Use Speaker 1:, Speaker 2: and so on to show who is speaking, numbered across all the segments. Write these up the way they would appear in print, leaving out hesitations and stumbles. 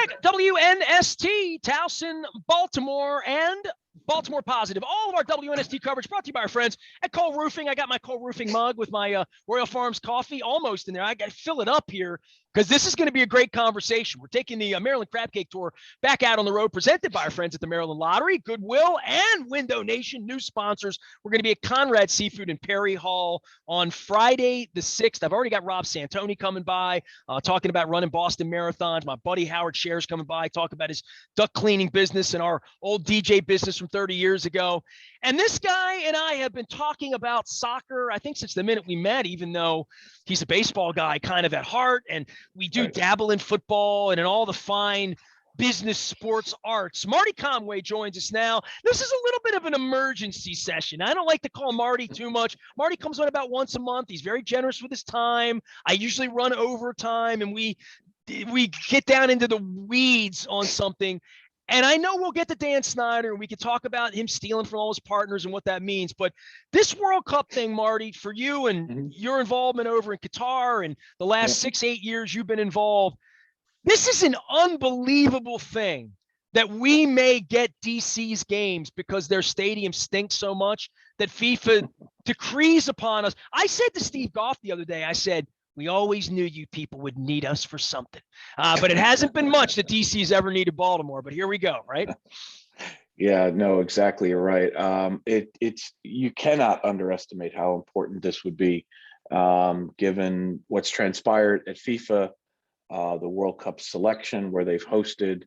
Speaker 1: Music, WNST, Towson, Baltimore, and Baltimore Positive. All of our WNST coverage brought to you by our friends at Cole Roofing. I got my Cole Roofing mug with my Royal Farms coffee almost in there. I got to fill it up here because this is going to be a great conversation. We're taking the Maryland Crab Cake Tour back out on the road, presented by our friends at the Maryland Lottery, Goodwill, and Window Nation, new sponsors. We're going to be at Conrad Seafood in Perry Hall on Friday the 6th. I've already got Rob Santoni coming by, talking about running Boston marathons. My buddy Howard Shares coming by, talking about his duck cleaning business and our old DJ business from 30 years ago. And this guy and I have been talking about soccer, I think, since the minute we met, even though he's a baseball guy kind of at heart. And we do dabble in football and in all the fine business sports arts. Marty Conway joins us now. This is a little bit of an emergency session. I don't like to call Marty too much. Marty comes on about once a month. He's very generous with his time. I usually run overtime, and we get down into the weeds on something. And I know we'll get to Dan Snyder, and we can talk about him stealing from all his partners and what that means. But this World Cup thing, Marty, for you and your involvement over in Qatar and the last 6-8 years you've been involved, this is an unbelievable thing that we may get DC's games because their stadium stinks so much that FIFA decrees upon us. I said to Steve Goff the other day, I said, we always knew you people would need us for something. But it hasn't been much that DC's ever needed Baltimore. But here we go, right?
Speaker 2: Yeah, no, exactly. You're right. It's you cannot underestimate how important this would be, given what's transpired at FIFA, the World Cup selection, where they've hosted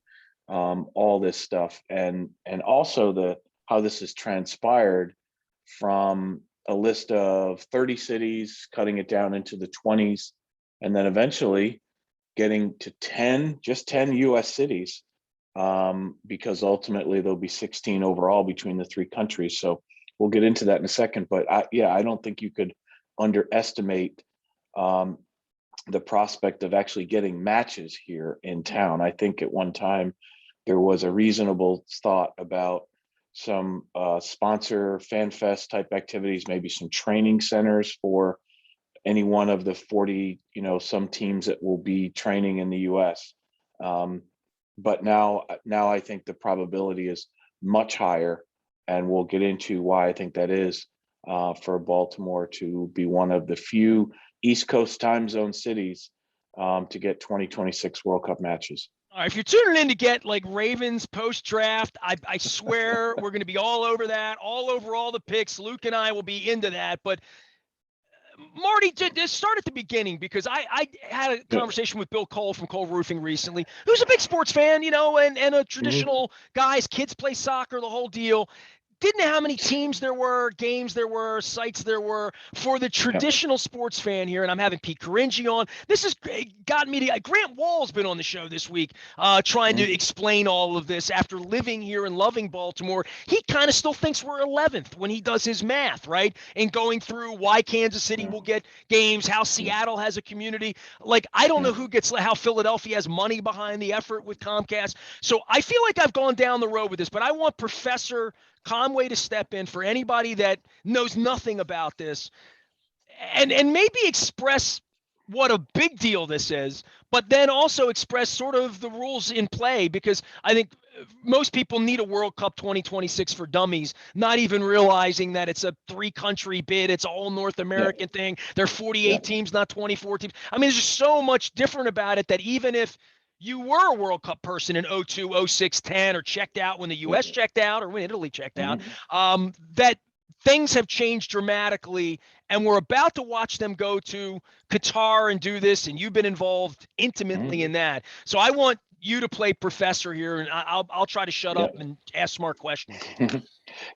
Speaker 2: all this stuff, and also how this has transpired from a list of 30 cities, cutting it down into the 20s, and then eventually getting to 10 US cities, because ultimately there'll be 16 overall between the three countries. So we'll get into that in a second. But I don't think you could underestimate the prospect of actually getting matches here in town. I think at one time there was a reasonable thought about some sponsor fan fest type activities, maybe some training centers for any one of the 40, some teams that will be training in the US. But now I think the probability is much higher, and we'll get into why I think that is, for Baltimore to be one of the few East Coast time zone cities to get 2026 World Cup matches.
Speaker 1: All right, if you're tuning in to get like Ravens post-draft, I swear we're going to be all over that, all over all the picks. Luke and I will be into that. But Marty, just start at the beginning, because I had a conversation with Bill Cole from Cole Roofing recently, who's a big sports fan, and a traditional guy. His kids play soccer, the whole deal. Didn't know how many teams there were, games there were, sites there were for the traditional sports fan here. And I'm having Pete Caringi on. This has gotten me to – Grant Wall's been on the show this week trying to explain all of this after living here and loving Baltimore. He kind of still thinks we're 11th when he does his math, right? And going through why Kansas City will get games, how Seattle has a community. Like, I don't know how Philadelphia has money behind the effort with Comcast. So I feel like I've gone down the road with this, but I want Professor Conway to step in for anybody that knows nothing about this, and maybe express what a big deal this is, but then also express sort of the rules in play, because I think most people need a World Cup 2026 for dummies, not even realizing that it's a 3-country bid. It's a whole North American thing. There are 48 teams, not 24 teams. I mean, there's just so much different about it that even if you were a World Cup person in 02, 06, 10, or checked out when the U.S. checked out or when Italy checked out, that things have changed dramatically, and we're about to watch them go to Qatar and do this, and you've been involved intimately in that. So I want you to play professor here, and I'll try to shut up and ask smart questions.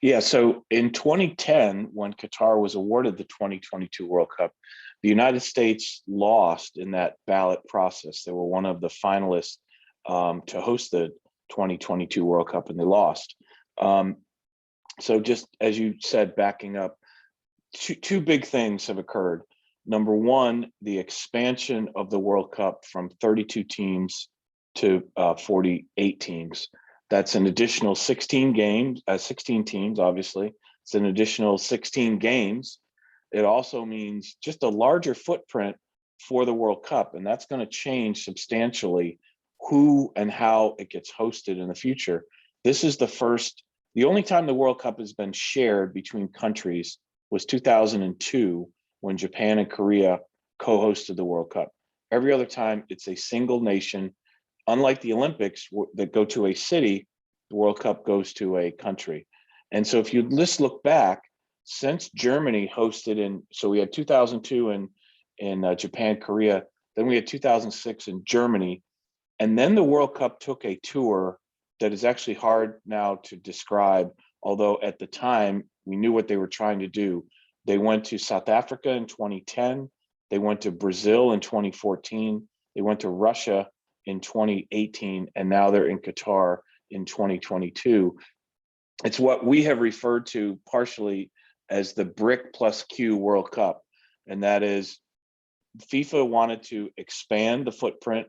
Speaker 2: Yeah, so in 2010, when Qatar was awarded the 2022 World Cup, the United States lost in that ballot process. They were one of the finalists to host the 2022 World Cup, and they lost. So just as you said, backing up, two big things have occurred. Number one, the expansion of the World Cup from 32 teams to 48 teams. That's an additional 16 teams, obviously. It's an additional 16 games. It also means just a larger footprint for the World Cup, and that's going to change substantially who and how it gets hosted in the future. This is the only time the World Cup has been shared between countries was 2002 when Japan and Korea co-hosted the World Cup. Every other time it's a single nation. Unlike the Olympics that go to a city, the World Cup goes to a country. And so if you just look back, since Germany hosted so we had 2002 in Japan, Korea, then we had 2006 in Germany, and then the World Cup took a tour that is actually hard now to describe, although at the time we knew what they were trying to do. They went to South Africa in 2010, they went to Brazil in 2014, they went to Russia in 2018, and now they're in Qatar in 2022. It's what we have referred to partially as the BRIC plus Q World Cup, and that is FIFA wanted to expand the footprint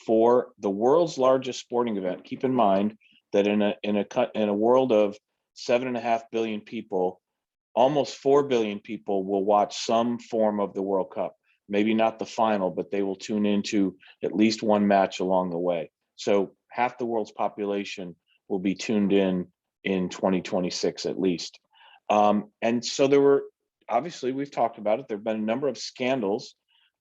Speaker 2: for the world's largest sporting event. Keep in mind that in a world of 7.5 billion people, almost 4 billion people will watch some form of the World Cup. Maybe not the final, but they will tune into at least one match along the way. So half the world's population will be tuned in 2026 at least. And so there were, obviously we've talked about it, there have been a number of scandals.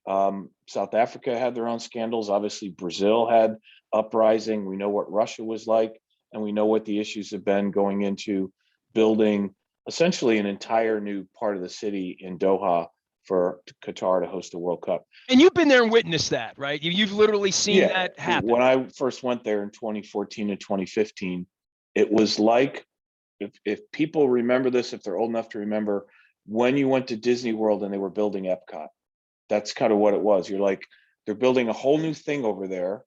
Speaker 2: South Africa had their own scandals. Obviously Brazil had uprising. We know what Russia was like, and we know what the issues have been going into building essentially an entire new part of the city in Doha for Qatar to host the World Cup.
Speaker 1: And you've been there and witnessed that, right? You've literally seen that happen.
Speaker 2: When I first went there in 2014 and 2015, it was like, if people remember this, if they're old enough to remember, when you went to Disney World and they were building Epcot. That's kind of what it was. You're like, they're building a whole new thing over there.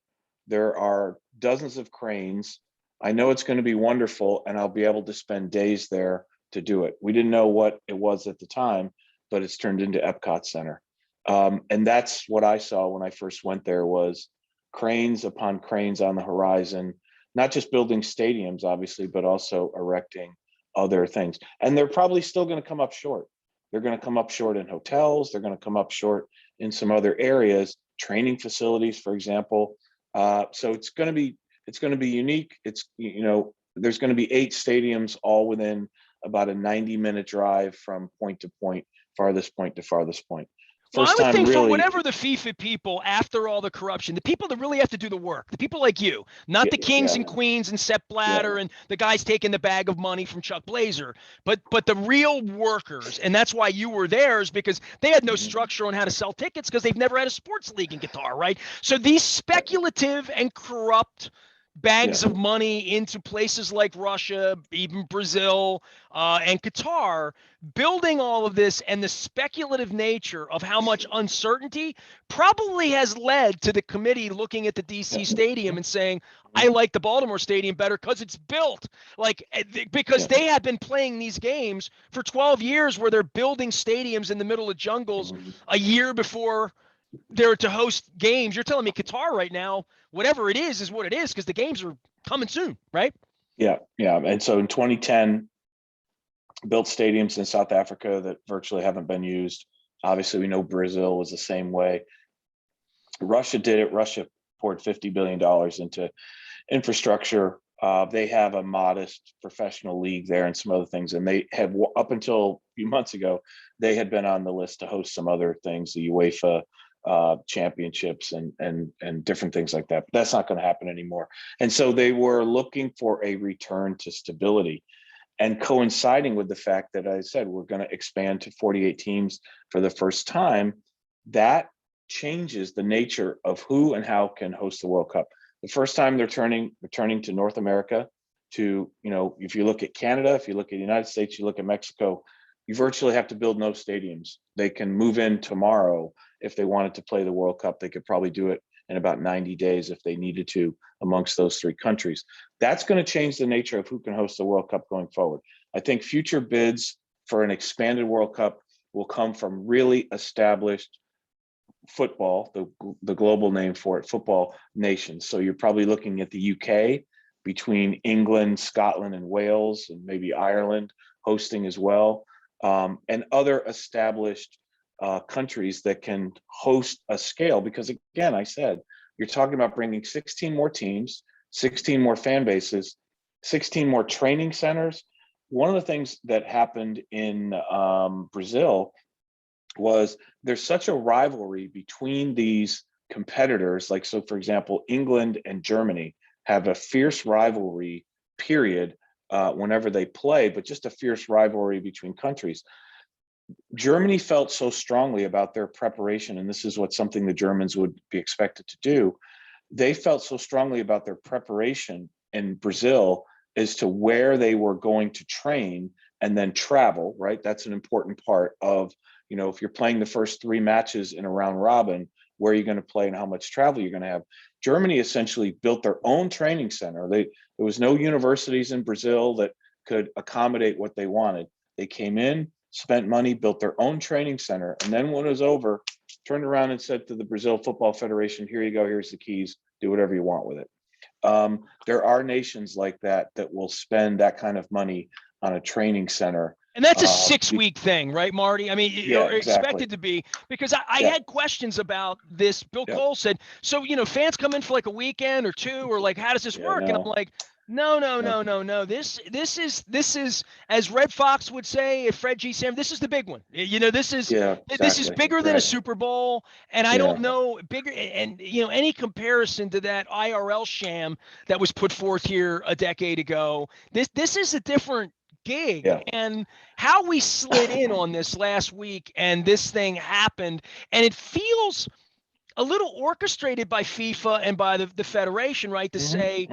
Speaker 2: There are dozens of cranes. I know it's going to be wonderful, and I'll be able to spend days there to do it. We didn't know what it was at the time, but it's turned into Epcot Center. And that's what I saw when I first went there, was cranes upon cranes on the horizon, not just building stadiums, obviously, but also erecting other things. And they're probably still going to come up short. They're going to come up short in hotels. They're going to come up short in some other areas, training facilities, for example. So it's going to be unique. It's, there's going to be 8 stadiums, all within about a 90-minute drive from point to point, farthest point to farthest point.
Speaker 1: Well, I would think for whatever the FIFA people, after all the corruption, the people that really have to do the work, the people like you, not the kings and queens and Sepp Blatter and the guys taking the bag of money from Chuck Blazer, but the real workers. And that's why you were there, is because they had no structure on how to sell tickets, because they've never had a sports league in Qatar, right? So these speculative and corrupt bags of money into places like Russia, even Brazil, and Qatar, building all of this, and the speculative nature of how much uncertainty probably has led to the committee looking at the DC stadium and saying, I like the Baltimore stadium better because it's built. Because they had been playing these games for 12 years where they're building stadiums in the middle of jungles a year before they're to host games. You're telling me Qatar right now, whatever it is what it is, because the games are coming soon, right?
Speaker 2: Yeah. And so in 2010, built stadiums in South Africa that virtually haven't been used. Obviously, we know Brazil was the same way. Russia did it. Russia poured $50 billion into infrastructure. They have a modest professional league there and some other things. And they have, up until a few months ago, they had been on the list to host some other things, the UEFA championships and different things like that. But that's not going to happen anymore. And so they were looking for a return to stability, and coinciding with the fact that I said we're going to expand to 48 teams for the first time. That changes the nature of who and how can host the World Cup. The first time they're returning to North America, to, if you look at Canada, if you look at the United States, you look at Mexico, you virtually have to build no stadiums. They can move in tomorrow. If they wanted to play the World Cup, they could probably do it in about 90 days if they needed to, amongst those 3 countries. That's going to change the nature of who can host the World Cup going forward. I think future bids for an expanded World Cup will come from really established football, the global name for it, football nations. So you're probably looking at the UK, between England, Scotland, and Wales, and maybe Ireland hosting as well, and other established countries that can host a scale. Because again, I said, you're talking about bringing 16 more teams, 16 more fan bases, 16 more training centers. One of the things that happened in Brazil was there's such a rivalry between these competitors. Like, so for example, England and Germany have a fierce rivalry period whenever they play, but just a fierce rivalry between countries. Germany felt so strongly about their preparation, and this is what something the Germans would be expected to do. They felt so strongly about their preparation in Brazil as to where they were going to train and then travel, right? That's an important part of, you know, if you're playing the first 3 matches in a round robin, where are you going to play and how much travel you're going to have. Germany essentially built their own training center. There was no universities in Brazil that could accommodate what they wanted. They came in, spent money, built their own training center, and then when it was over, turned around and said to the Brazil Football Federation, here you go, here's the keys, do whatever you want with it. There are nations like that that will spend that kind of money on a training center.
Speaker 1: And that's a 6-week thing, right, Marty? I mean,
Speaker 2: yeah,
Speaker 1: or expected to be, because I had questions about this. Bill Cole said, so, you know, fans come in for like a weekend or 2, or like, how does this work? And I'm like, no. This is, as Red Fox would say, if Fred G. Sam, this is the big one. You know, this is bigger than a Super Bowl. And I don't know bigger. And, you know, any comparison to that IRL sham that was put forth here a decade ago, this is a different gig. And how we slid in on this last week and this thing happened, and it feels a little orchestrated by FIFA and by the federation, right, to say,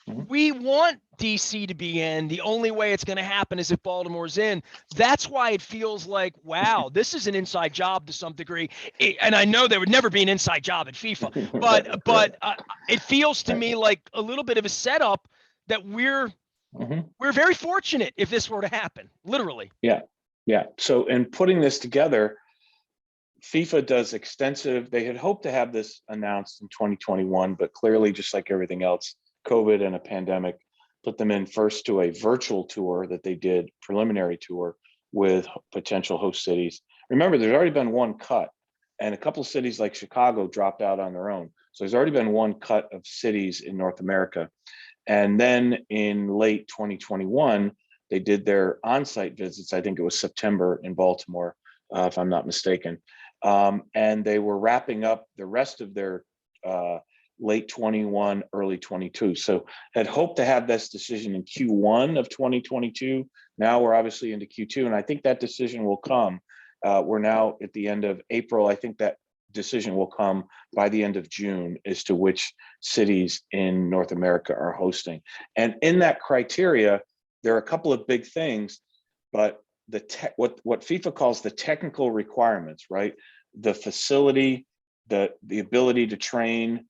Speaker 1: we want DC to be in. The only way it's going to happen is if Baltimore's in. That's why it feels like, wow, this is an inside job to some degree. And I know there would never be an inside job at FIFA, but it feels to me like a little bit of a setup that we're very fortunate if this were to happen, literally.
Speaker 2: Yeah. So in putting this together, FIFA does extensive, they had hoped to have this announced in 2021, but clearly, just like everything else, COVID and a pandemic put them in first to a virtual tour that they did, preliminary tour with potential host cities. Remember, there's already been one cut, and a couple of cities like Chicago dropped out on their own. So there's already been one cut of cities in North America. And then in late 2021, they did their on-site visits. I think it was September in Baltimore, if I'm not mistaken. And they were wrapping up the rest of their late 21, early 22. So had hoped to have this decision in Q1 of 2022. Now we're obviously into Q2, and I think that decision will come. We're now at the end of April. I think that decision will come by the end of June as to which cities in North America are hosting. And in that criteria, there are a couple of big things, but what FIFA calls the technical requirements, right? The facility, the ability to train,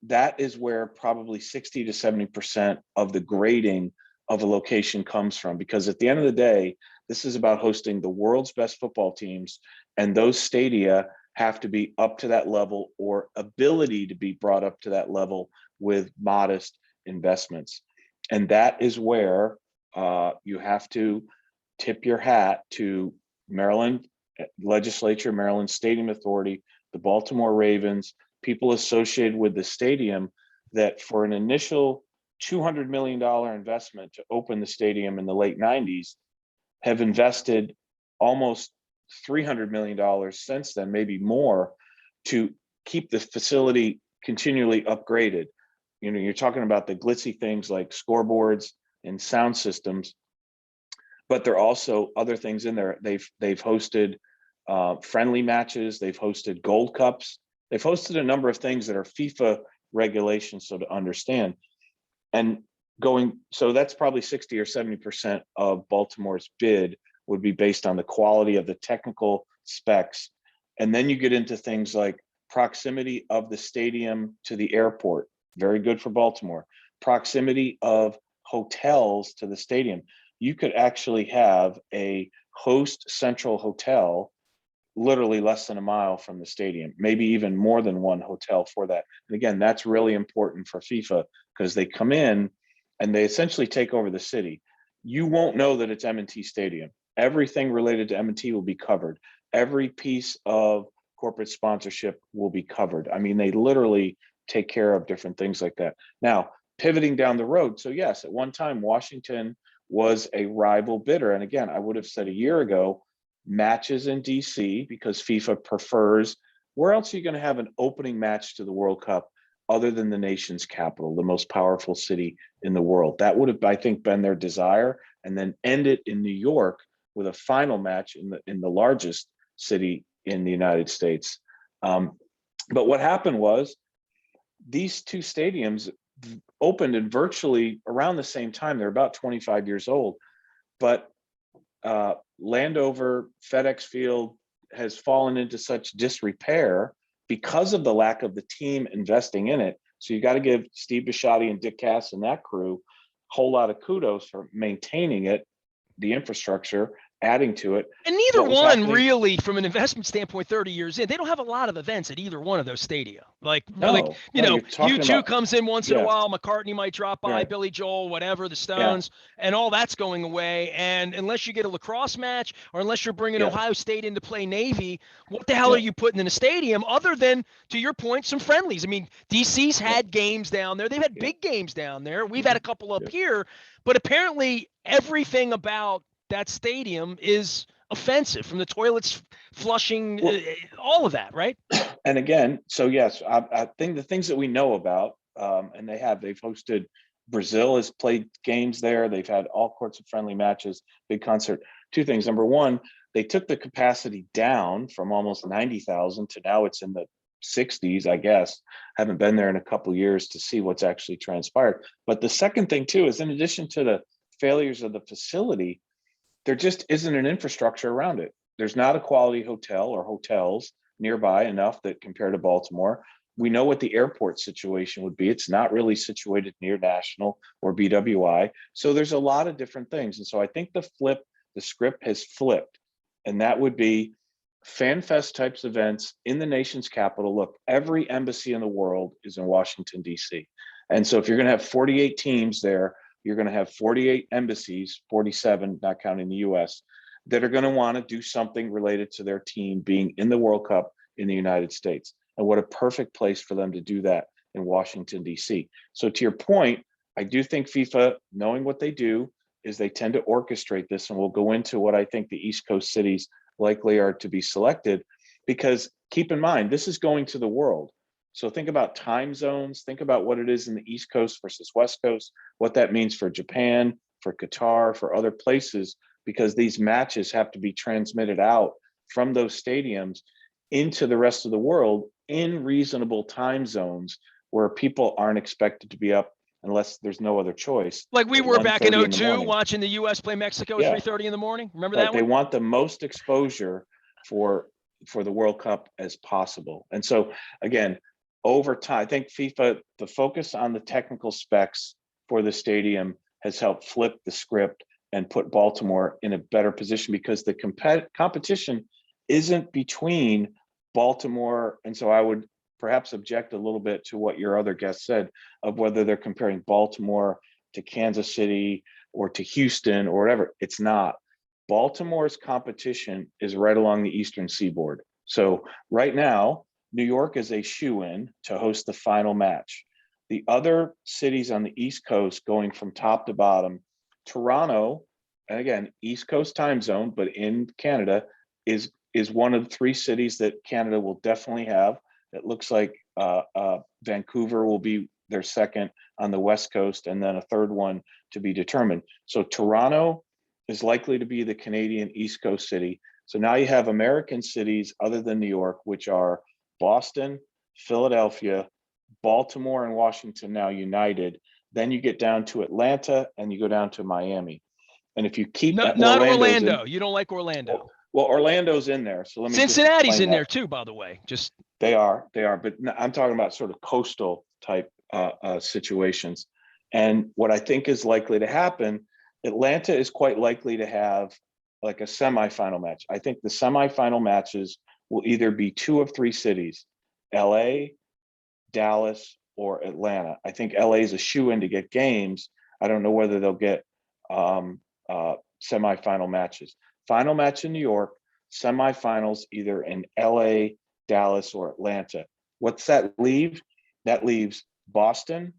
Speaker 2: that is where probably 60 to 70% of the grading of a location comes from. Because at the end of the day, this is about hosting the world's best football teams, and those stadia have to be up to that level, or ability to be brought up to that level with modest investments. And that is where you have to tip your hat to Maryland legislature, Maryland Stadium Authority, the Baltimore Ravens, people associated with the stadium, that for an initial $200 million investment to open the stadium in the late 90s, have invested almost $300 million since then, maybe more, to keep the facility continually upgraded. You know, you're talking about the glitzy things like scoreboards and sound systems, but there are also other things in there. They've hosted friendly matches. They've hosted Gold Cups. They've hosted a number of things that are FIFA regulations, so to understand. And so that's probably 60 or 70% of Baltimore's bid would be based on the quality of the technical specs. And then you get into things like proximity of the stadium to the airport, very good for Baltimore. Proximity of hotels to the stadium. You could actually have a host central hotel literally less than a mile from the stadium, maybe even more than one hotel for that. And again, that's really important for FIFA, because they come in and they essentially take over the city. You won't know that it's M&T Stadium. Everything related to M&T will be covered. Every piece of corporate sponsorship will be covered. I mean, they literally take care of different things like that. Now, pivoting down the road. So yes, at one time, Washington was a rival bidder. And again, I would have said a year ago, matches in DC, because FIFA prefers, where else are you going to have an opening match to the World Cup other than the nation's capital, the most powerful city in the world? That would have, I think, been their desire, and then end it in New York with a final match in the largest city in the United States. But what happened was these two stadiums opened in virtually around the same time. They're about 25 years old, but Landover, FedEx Field has fallen into such disrepair because of the lack of the team investing in it. So you got to give Steve Bisciotti and Dick Cass and that crew a whole lot of kudos for maintaining it, the infrastructure, adding to it.
Speaker 1: And neither one really, from an investment standpoint, 30 years in, they don't have a lot of events at either one of those stadia. U2 comes in once in a while. McCartney might drop by, Billy Joel, whatever, the Stones, and all that's going away. And unless you get a lacrosse match, or unless you're bringing Ohio State in to play Navy, what the hell are you putting in a stadium other than, to your point, some friendlies? I mean, DC's had games down there. They've had big games down there. We've had a couple up here, but apparently everything about that stadium is offensive, from the toilets flushing, all of that, right?
Speaker 2: And again, so yes, I think the things that we know about, and they've hosted, Brazil has played games there. They've had all sorts of friendly matches, big concert. Two things. Number one, they took the capacity down from almost 90,000 to now it's in the 60s, I guess. Haven't been there in a couple of years to see what's actually transpired. But the second thing too is, in addition to the failures of the facility, there just isn't an infrastructure around it. There's not a quality hotel or hotels nearby enough that compare to Baltimore. We know what the airport situation would be. It's not really situated near National or BWI. So there's a lot of different things. And so I think the script has flipped. And that would be fan fest types events in the nation's capital. Look, every embassy in the world is in Washington, D.C. And so if you're going to have 48 teams there, you're going to have 48 embassies, 47, not counting the US, that are going to want to do something related to their team being in the World Cup in the United States. And what a perfect place for them to do that in Washington, D.C. So to your point, I do think FIFA, knowing what they do, is they tend to orchestrate this. And we'll go into what I think the East Coast cities likely are to be selected, because keep in mind, this is going to the world. So think about time zones, think about what it is in the East Coast versus West Coast, what that means for Japan, for Qatar, for other places, because these matches have to be transmitted out from those stadiums into the rest of the world in reasonable time zones where people aren't expected to be up unless there's no other choice.
Speaker 1: Like we were back in 2002 watching the U.S. play Mexico at 3:30 in the morning. Remember that one?
Speaker 2: They want the most exposure for the World Cup as possible. And so again, over time, I think FIFA, the focus on the technical specs for the stadium has helped flip the script and put Baltimore in a better position, because the competition isn't between Baltimore. And so I would perhaps object a little bit to what your other guest said of whether they're comparing Baltimore to Kansas City or to Houston or whatever. It's not. Baltimore's competition is right along the Eastern Seaboard. So right now, New York is a shoo-in to host the final match. The other cities on the East Coast, going from top to bottom, Toronto, and again, East Coast time zone, but in Canada, is one of the three cities that Canada will definitely have. It looks like Vancouver will be their second on the West Coast, and then a third one to be determined. So Toronto is likely to be the Canadian East Coast city. So now you have American cities other than New York, which are Boston, Philadelphia, Baltimore, and Washington now united. Then you get down to Atlanta and you go down to Miami. And if you keep
Speaker 1: not Orlando, you don't like Orlando.
Speaker 2: Well, Orlando's in there. So let me
Speaker 1: Cincinnati's in there too, by the way. Just
Speaker 2: they are, but I'm talking about sort of coastal type situations. And what I think is likely to happen, Atlanta is quite likely to have like a semifinal match. I think the semifinal matches will either be two of three cities, LA, Dallas, or Atlanta. I think LA is a shoe-in to get games. I don't know whether they'll get semifinal matches. Final match in New York, semifinals either in LA, Dallas, or Atlanta. What's that leave? That leaves Boston.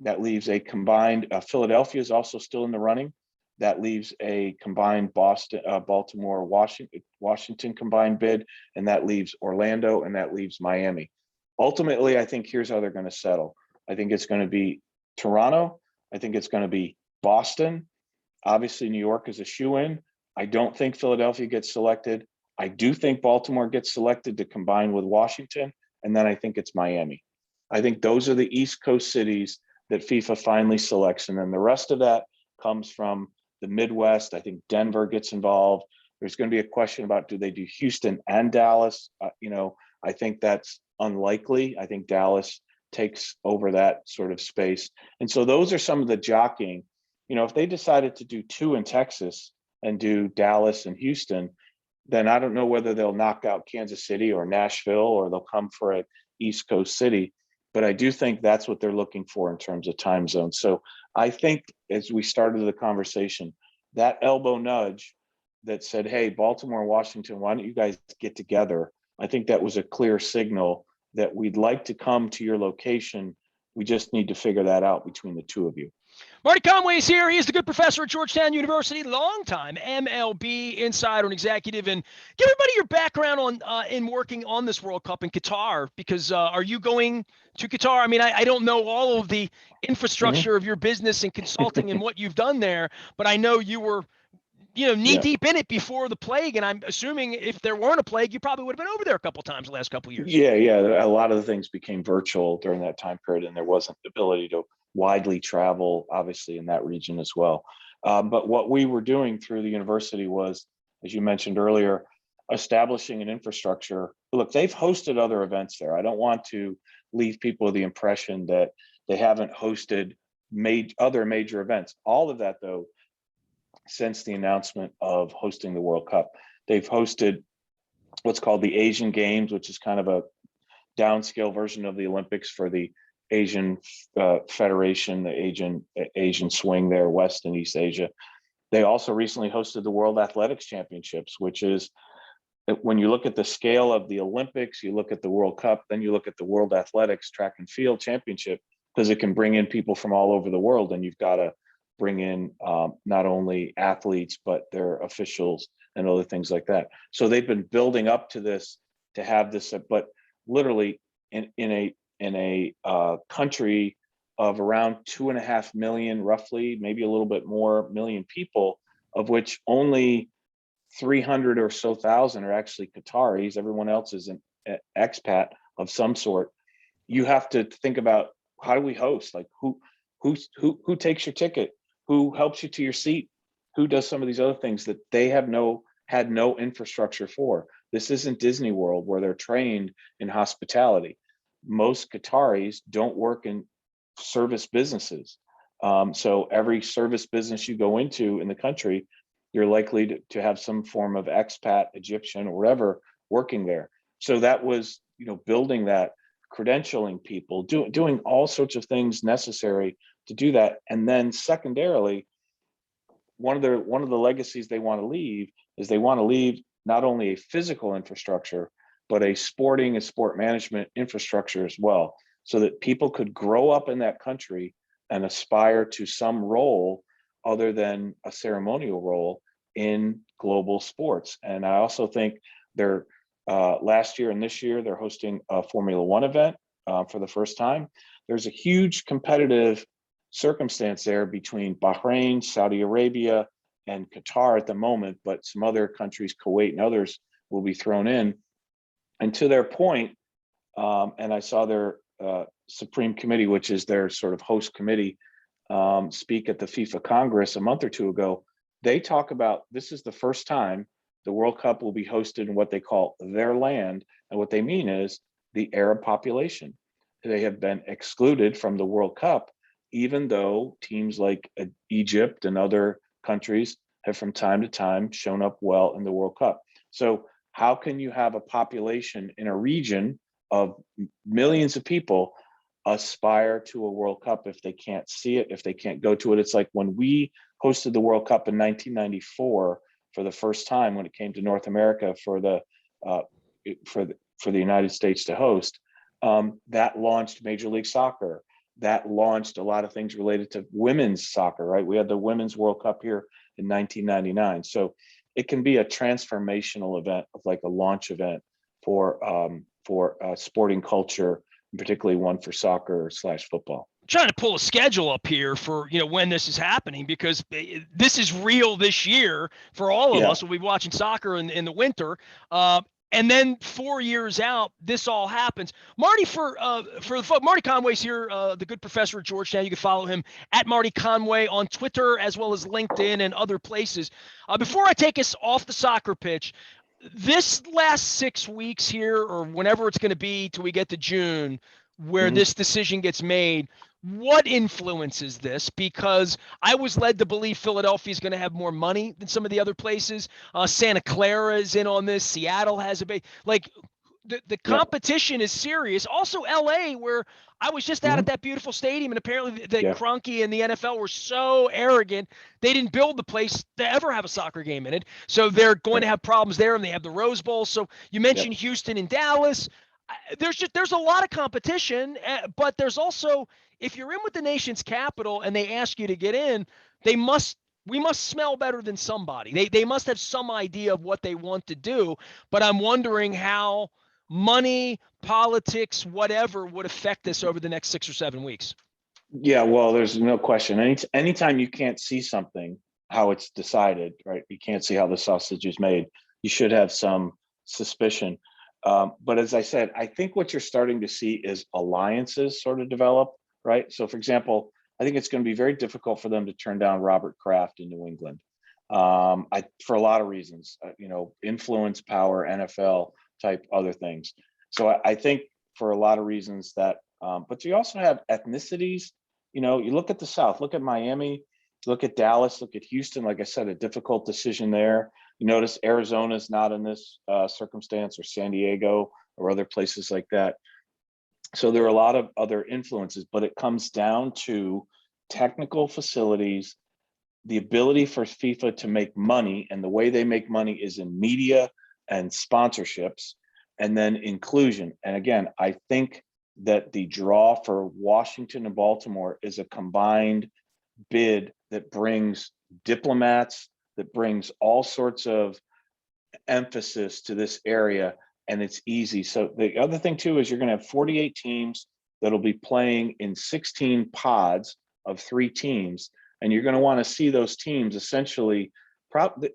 Speaker 2: That leaves a combined, Philadelphia is also still in the running. That leaves a combined Baltimore, Washington combined bid, and that leaves Orlando, and that leaves Miami. Ultimately, I think here's how they're going to settle. I think it's going to be Toronto. I think it's going to be Boston. Obviously, New York is a shoe-in. I don't think Philadelphia gets selected. I do think Baltimore gets selected to combine with Washington, and then I think it's Miami. I think those are the East Coast cities that FIFA finally selects, and then the rest of that comes from the Midwest. I think Denver gets involved. There's going to be a question about, do they do Houston and Dallas? I think that's unlikely. I think Dallas takes over that sort of space. And so those are some of the jockeying. If they decided to do 2 in Texas and do Dallas and Houston, then I don't know whether they'll knock out Kansas City or Nashville, or they'll come for an East Coast city. But I do think that's what they're looking for in terms of time zones. So I think, as we started the conversation, that elbow nudge that said, hey, Baltimore and Washington, why don't you guys get together? I think that was a clear signal that we'd like to come to your location. We just need to figure that out between the two of you.
Speaker 1: Marty Conway is here. He is the good professor at Georgetown University, longtime MLB insider and executive. And give everybody your background on in working on this World Cup in Qatar, because are you going to Qatar? I mean, I don't know all of the infrastructure of your business and consulting and what you've done there, but I know you were knee deep in it before the plague. And I'm assuming if there weren't a plague, you probably would have been over there a couple of times the last couple of years.
Speaker 2: Yeah. A lot of the things became virtual during that time period, and there wasn't the ability to widely travel, obviously, in that region as well. But what we were doing through the university was, as you mentioned earlier, establishing an infrastructure. Look, they've hosted other events there. I don't want to leave people with the impression that they haven't hosted other major events. All of that, though, since the announcement of hosting the World Cup, they've hosted what's called the Asian Games, which is kind of a downscale version of the Olympics for the Asian Federation, the Asian swing there, West and East Asia. They also recently hosted the World Athletics Championships, which is, when you look at the scale of the Olympics, you look at the World Cup, then you look at the World Athletics Track and Field Championship, because it can bring in people from all over the world, and you've got to bring in not only athletes, but their officials and other things like that. So they've been building up to this, to have this, but literally in a country of around 2.5 million, roughly, maybe a little bit more, million people, of which only 300 or so thousand are actually Qataris. Everyone else is an expat of some sort. You have to think about, how do we host? Like, who takes your ticket? Who helps you to your seat? Who does some of these other things that they had no infrastructure for? This isn't Disney World, where they're trained in hospitality. Most Qataris don't work in service businesses. So every service business you go into in the country, you're likely to have some form of expat, Egyptian, or whatever working there. So that was, building that, credentialing people, doing all sorts of things necessary to do that. And then secondarily, one of the legacies they want to leave is they want to leave not only a physical infrastructure, but a sporting and sport management infrastructure as well, so that people could grow up in that country and aspire to some role other than a ceremonial role in global sports. And I also think they're last year and this year, they're hosting a Formula One event for the first time. There's a huge competitive circumstance there between Bahrain, Saudi Arabia, and Qatar at the moment, but some other countries, Kuwait and others, will be thrown in. And to their point, and I saw their Supreme Committee, which is their sort of host committee, speak at the FIFA Congress a month or two ago. They talk about, this is the first time the World Cup will be hosted in what they call their land. And what they mean is the Arab population. They have been excluded from the World Cup, even though teams like Egypt and other countries have from time to time shown up well in the World Cup. So how can you have a population in a region of millions of people aspire to a World Cup if they can't see it, if they can't go to it? It's like when we hosted the World Cup in 1994 for the first time, when it came to North America for the for the United States to host. That launched Major League Soccer. That launched a lot of things related to women's soccer, right? We had the Women's World Cup here in 1999. So it can be a transformational event of like a launch event for sporting culture, and particularly one for soccer/football.
Speaker 1: Trying to pull a schedule up here for when this is happening, because this is real this year for all of us. We'll be watching soccer in the winter, and then 4 years out, this all happens. Marty, for the Marty Conway's here, the good professor at Georgetown. You can follow him at Marty Conway on Twitter as well as LinkedIn and other places. Before I take us off the soccer pitch, this last 6 weeks here, or whenever it's going to be till we get to June, where this decision gets made, what influences this? Because I was led to believe Philadelphia is going to have more money than some of the other places. Santa Clara is in on this. Seattle has a big, like, the competition is serious. Also, LA, where I was just out at that beautiful stadium, and apparently the Kroenke and the NFL were so arrogant, they didn't build the place to ever have a soccer game in it. So they're going to have problems there, and they have the Rose Bowl. So you mentioned Houston and Dallas. There's a lot of competition, but there's also, if you're in with the nation's capital and they ask you to get in, we must smell better than somebody. They must have some idea of what they want to do, but I'm wondering how money, politics, whatever would affect this over the next 6 or 7 weeks.
Speaker 2: Yeah, well, there's no question. Anytime you can't see something, how it's decided, right? You can't see how the sausage is made. You should have some suspicion. But as I said, I think what you're starting to see is alliances sort of develop, right? So, for example, I think it's going to be very difficult for them to turn down Robert Kraft in New England, for a lot of reasons, influence, power, NFL type other things. So I think for a lot of reasons that, but you also have ethnicities. You look at the South, look at Miami, look at Dallas, look at Houston. Like I said, a difficult decision there. You notice Arizona's not in this circumstance, or San Diego, or other places like that. So there are a lot of other influences, but it comes down to technical facilities, the ability for FIFA to make money, and the way they make money is in media and sponsorships, and then inclusion. And again, I think that the draw for Washington and Baltimore is a combined bid that brings diplomats, that brings all sorts of emphasis to this area, and it's easy. So the other thing too is you're going to have 48 teams that'll be playing in 16 pods of 3 teams, and you're going to want to see those teams essentially.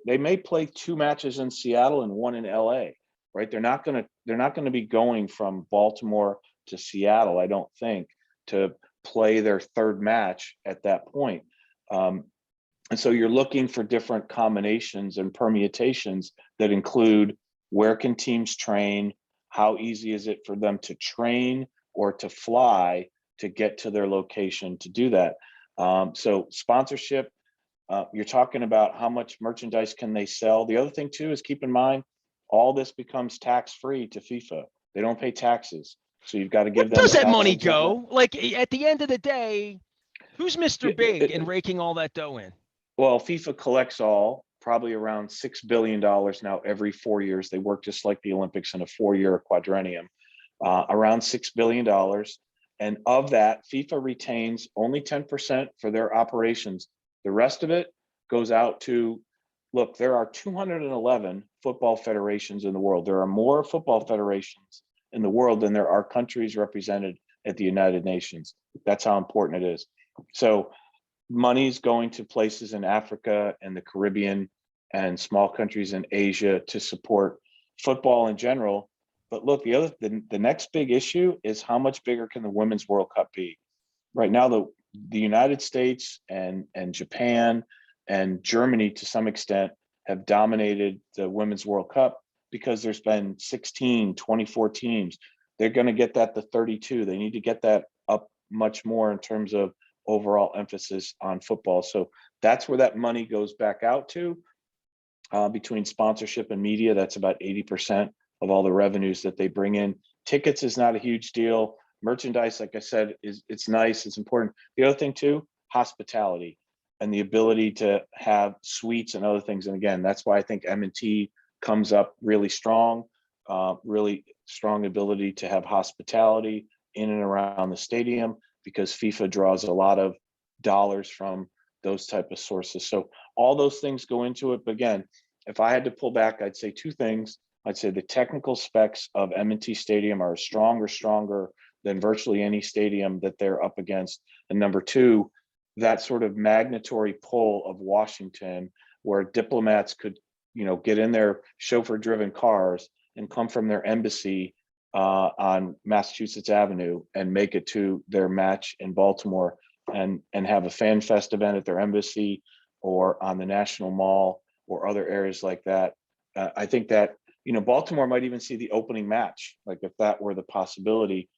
Speaker 2: They may play 2 matches in Seattle and 1 in LA, right? They're not going to be going from Baltimore to Seattle, I don't think, to play their 3rd match at that point. And so you're looking for different combinations and permutations that include, where can teams train? How easy is it for them to train or to fly to get to their location to do that? So sponsorship, you're talking about how much merchandise can they sell. The other thing too is, keep in mind, all this becomes tax-free to FIFA. They don't pay taxes. So you've got to give them.
Speaker 1: Where does that money go? Like, at the end of the day, who's Mr. Big in raking all that dough in?
Speaker 2: Well, FIFA collects probably around $6 billion now every 4 years. They work just like the Olympics in a 4-year quadrennium, around $6 billion. And of that, FIFA retains only 10% for their operations. The rest of it goes out to, look, there are 211 football federations in the world. There are more football federations in the world than there are countries represented at the United Nations. That's how important it is. So money's going to places in Africa and the Caribbean and small countries in Asia to support football in general. But look, the next big issue is, how much bigger can the Women's World Cup be? Right now, the United States and Japan and Germany, to some extent, have dominated the Women's World Cup because there's been 16, 24 teams. They're going to get that to 32. They need to get that up much more in terms of overall emphasis on football. So that's where that money goes back out to. Between sponsorship and media, that's about 80% of all the revenues that they bring in. Tickets is not a huge deal. Merchandise, like I said, it's nice, it's important. The other thing too, hospitality and the ability to have suites and other things. And again, that's why I think M&T comes up really strong, really strong ability to have hospitality in and around the stadium, because FIFA draws a lot of dollars from those type of sources. So all those things go into it. But again, if I had to pull back, I'd say two things. I'd say the technical specs of M&T Stadium are stronger than virtually any stadium that they're up against. And number two, that sort of magnatory pull of Washington, where diplomats could, get in their chauffeur-driven cars and come from their embassy on Massachusetts Avenue and make it to their match in Baltimore and have a fan fest event at their embassy or on the National Mall or other areas like that. I think that, Baltimore might even see the opening match, like if that were the possibility.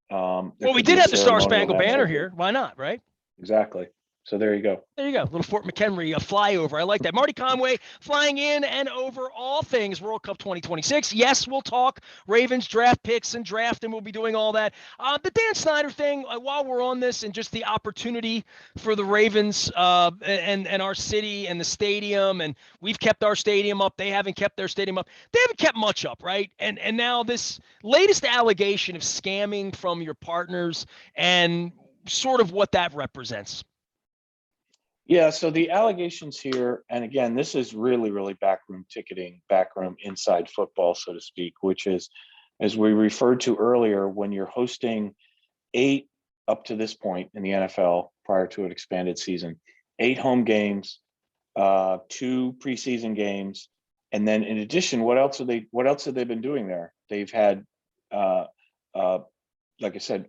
Speaker 1: Well, we did have the Star Spangled Banner here. Why not, right?
Speaker 2: Exactly. So there you go.
Speaker 1: There you go. Little Fort McHenry, a flyover. I like that. Marty Conway flying in and over all things World Cup 2026. Yes, we'll talk Ravens draft picks and draft, and we'll be doing all that. The Dan Snyder thing, while we're on this, and just the opportunity for the Ravens and our city and the stadium, and we've kept our stadium up. They haven't kept their stadium up. They haven't kept much up, right? And now this latest allegation of scamming from your partners and sort of what that represents.
Speaker 2: Yeah, so the allegations here, and again, this is really backroom ticketing, backroom inside football, so to speak, which is, as we referred to earlier, when you're hosting 8 up to this point in the NFL prior to an expanded season, 8 home games, 2 preseason games, and then in addition, what else have they been doing there? They've had, like I said,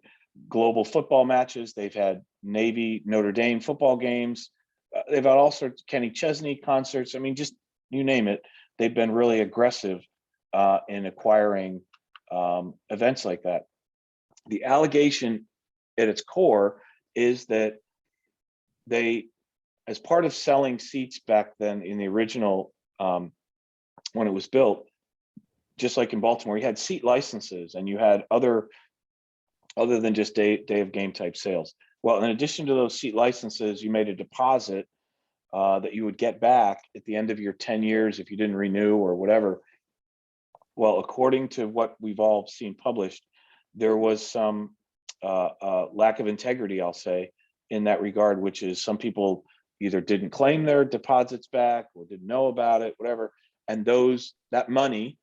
Speaker 2: global football matches. They've had Navy Notre Dame football games. They've had all sorts of Kenny Chesney concerts. I mean, just you name it. They've been really aggressive in acquiring events like that. The allegation at its core is that they, as part of selling seats back then in the original, when it was built, just like in Baltimore, you had seat licenses and you had other than just day of game type sales. Well, in addition to those seat licenses, you made a deposit that you would get back at the end of your 10 years if you didn't renew or whatever. Well, according to what we've all seen published, there was some lack of integrity, I'll say, in that regard, which is some people either didn't claim their deposits back or didn't know about it, whatever. And that money,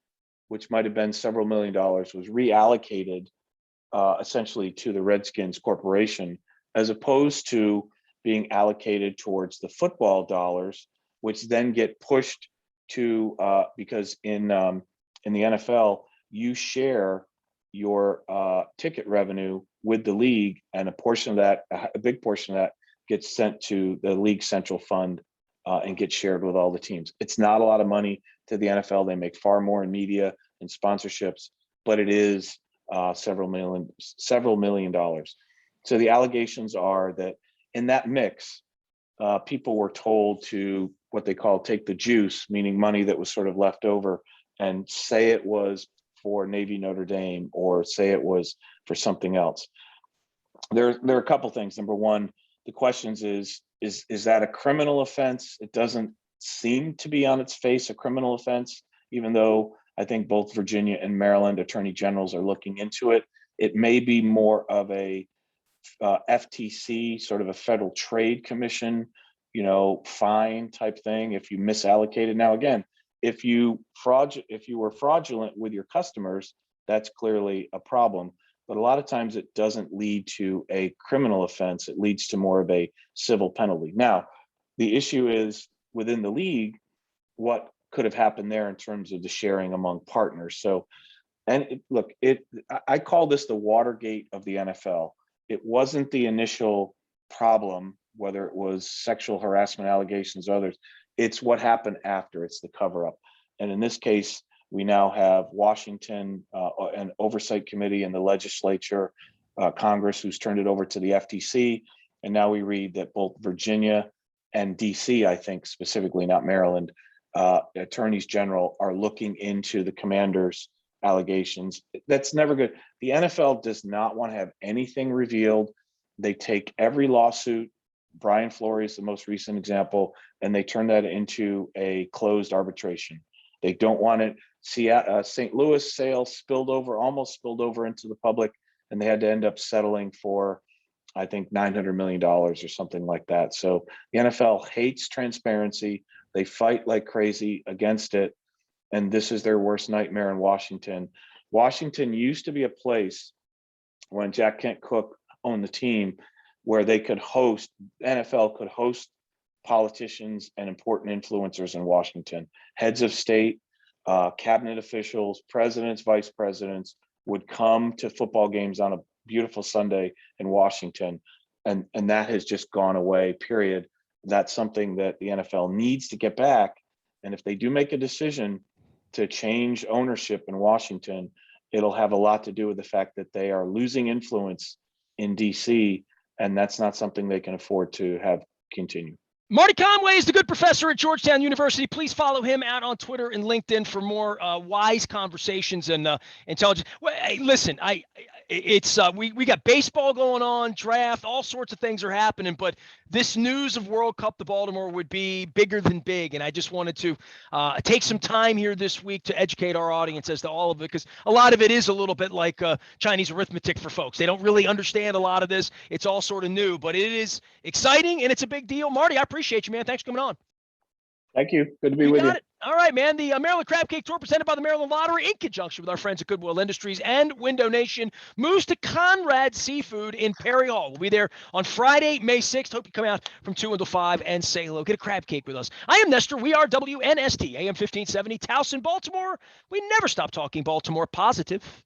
Speaker 2: which might have been several $1 million, was reallocated essentially to the Redskins Corporation, as opposed to being allocated towards the football dollars, which then get pushed to because in the NFL, you share your ticket revenue with the league, and a big portion of that gets sent to the league central fund and gets shared with all the teams. It's not a lot of money to the NFL. They make far more in media and sponsorships, but it is several million dollars. So the allegations are that in that mix, people were told to what they call take the juice, meaning money that was sort of left over, and say it was for Navy Notre Dame or say it was for something else. There are a couple things. Number one, the questions is that a criminal offense? It doesn't seem to be on its face a criminal offense, even though I think both Virginia and Maryland attorney generals are looking into it. It may be more of a FTC, sort of a Federal Trade Commission, fine type thing if you misallocated. Now, again, if you were fraudulent with your customers, that's clearly a problem. But a lot of times it doesn't lead to a criminal offense. It leads to more of a civil penalty. Now, the issue is within the league, what could have happened there in terms of the sharing among partners. So, I call this the Watergate of the NFL. It wasn't the initial problem, whether it was sexual harassment allegations or others. It's what happened after. It's the cover up. And in this case, we now have Washington, an oversight committee in the legislature, Congress, who's turned it over to the FTC. And now we read that both Virginia and DC, I think specifically, not Maryland, attorneys general are looking into the Commanders' allegations. That's never good. The NFL does not want to have anything revealed. They take every lawsuit. Brian Flores is the most recent example, and they turn that into a closed arbitration. They don't want it. St. Louis sale almost spilled over into the public, and they had to end up settling for, I think, $900 million or something like that. So the NFL hates transparency. They fight like crazy against it. And this is their worst nightmare in Washington. Washington used to be a place when Jack Kent Cooke owned the team where NFL could host politicians and important influencers in Washington. Heads of state, cabinet officials, presidents, vice presidents would come to football games on a beautiful Sunday in Washington. And that has just gone away, period. That's something that the NFL needs to get back. And if they do make a decision to change ownership in Washington, it'll have a lot to do with the fact that they are losing influence in DC, and that's not something they can afford to have continue.
Speaker 1: Marty Conway is the good professor at Georgetown University. Please follow him out on Twitter and LinkedIn for more wise conversations and intelligence. Well, hey, listen, we got baseball going on, draft, all sorts of things are happening, but this news of World Cup to Baltimore would be bigger than big, and I just wanted to take some time here this week to educate our audience as to all of it, because a lot of it is a little bit like Chinese arithmetic for folks. They don't really understand a lot of this. It's all sort of new, but it is exciting and it's a big deal. Marty, I appreciate you, man. Thanks for coming on.
Speaker 2: Thank you. Good to be with you.
Speaker 1: It. All right, man. The Maryland Crab Cake Tour presented by the Maryland Lottery in conjunction with our friends at Goodwill Industries and Window Nation moves to Conrad Seafood in Perry Hall. We'll be there on Friday, May 6th. Hope you come out from 2 until 5 and say hello. Get a crab cake with us. I am Nestor. We are WNST, AM 1570, Towson, Baltimore. We never stop talking Baltimore positive.